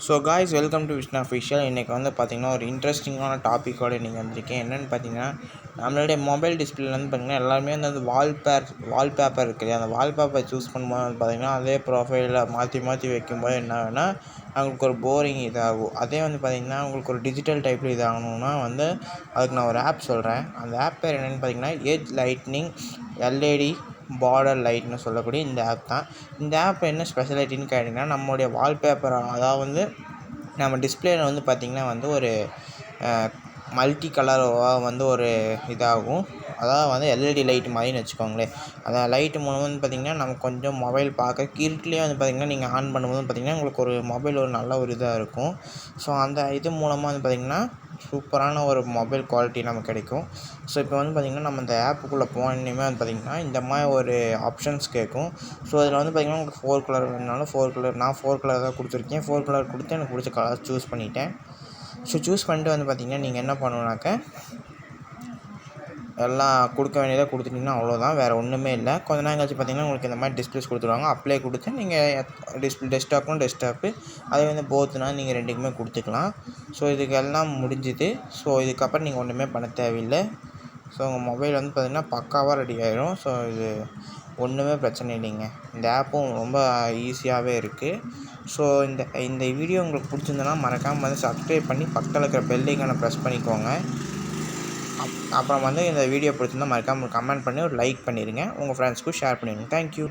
So guys, welcome to Vishnu official. இன்றைக்கி வந்து பார்த்திங்கன்னா ஒரு இன்ட்ரெஸ்டிங்கான டாப்பிக்கோடு இன்றைக்கி வந்திருக்கேன். என்னென்னு பார்த்தீங்கன்னா, நம்மளுடைய மொபைல் டிஸ்பிளேலேருந்து பார்த்திங்கன்னா எல்லாருமே வந்து அந்த வால்பேப்பர் இருக்குது இல்லையா, அந்த வால்பேப்பர் சூஸ் பண்ணும்போது வந்து பார்த்திங்கன்னா அதே ப்ரொஃபைலில் மாற்றி மாற்றி வைக்கும்போது என்ன ஆகுனா அவங்களுக்கு ஒரு போரிங் இதாகும். அதே வந்து பார்த்திங்கன்னா உங்களுக்கு ஒரு டிஜிட்டல் டைப்பில் இதாகணுன்னா வந்து அதுக்கு நான் ஒரு ஆப் சொல்கிறேன். அந்த ஆப் பேர் என்னென்னு பார்த்திங்கன்னா எட்ஜ் லைட்னிங் எல்இடி பார்டர் லைட்னு சொல்லக்கூடிய இந்த ஆப் தான். இந்த ஆப் என்ன ஸ்பெஷாலிட்டின்னு கேட்டிங்கன்னா, நம்மளுடைய வால்பேப்பர் அதாவது வந்து நம்ம டிஸ்பிளேயில் வந்து பார்த்திங்கன்னா வந்து ஒரு மல்டி கலராக வந்து ஒரு இதாகும். அதாவது வந்து எல்இடி லைட் மாதிரின்னு வச்சுக்கோங்களேன். அந்த லைட்டு மூலம் வந்து பார்த்திங்கன்னா நமக்கு கொஞ்சம் மொபைல் பார்க்க இருட்டிலே வந்து பார்த்திங்கன்னா நீங்கள் ஆன் பண்ணும்போது பார்த்திங்கன்னா உங்களுக்கு ஒரு மொபைல் ஒரு நல்ல ஒரு இதாக இருக்கும். ஸோ அந்த இது மூலமாக வந்து பார்த்திங்கன்னா சூப்பரான ஒரு மொபைல் குவாலிட்டி நமக்கு கிடைக்கும். ஸோ இப்போ வந்து பார்த்திங்கன்னா நம்ம இந்த ஆப்புக்குள்ளே போனோன்னே வந்து பார்த்திங்கன்னா இந்த மாதிரி ஒரு ஆப்ஷன்ஸ் கேட்கும். ஸோ அதில் வந்து பார்த்திங்கன்னா உங்களுக்கு 4 கலர் வேணுனாலும் 4 கலர், நான் 4 கலர் தான் கொடுத்துருக்கேன். 4 கலர் கொடுத்து எனக்கு பிடிச்ச கலர் சூஸ் பண்ணிட்டேன். ஸோ சூஸ் பண்ணிட்டு வந்து பார்த்திங்கன்னா நீங்கள் என்ன பண்ணணுனாக்க எல்லாம் கொடுக்க வேண்டியதாக கொடுத்துட்டிங்கன்னா அவ்வளோதான், வேறு ஒன்றுமே இல்லை. கொஞ்ச நேரம் கழிச்சு பார்த்திங்கன்னா உங்களுக்கு இந்த மாதிரி டிஸ்பிளேஸ் கொடுத்துருவாங்க. அப்ளை கொடுத்து நீங்கள் டெஸ்க்டாப்பு அதே வந்து போத்துனா நீங்கள் ரெண்டுக்குமே கொடுத்துக்கலாம். ஸோ இதுக்கு எல்லாம் முடிஞ்சுது. ஸோ இதுக்கப்புறம் நீங்கள் ஒன்றுமே பண்ண தேவையில்லை. ஸோ உங்கள் மொபைல் வந்து பார்த்திங்கன்னா பக்காவாக ரெடி ஆகிடும். ஸோ இது ஒன்றுமே பிரச்சனை இல்லைங்க. இந்த ஆப்பும் ரொம்ப ஈஸியாகவே இருக்குது. ஸோ இந்த வீடியோ உங்களுக்கு பிடிச்சிருந்தனா மறக்காமல் வந்து சப்ஸ்கிரைப் பண்ணி பக்கத்தில் இருக்கிற பெல் ஐகானை ப்ரெஸ் பண்ணிக்கோங்க. அப்புறம் வந்து இந்த வீடியோ பிடிச்சிருந்தா மறக்காமல் கமெண்ட் பண்ணி ஒரு லைக் பண்ணிடுங்க. உங்கள் ஃப்ரெண்ட்ஸ்க்கும் ஷேர் பண்ணிடுங்க. தேங்க்யூ.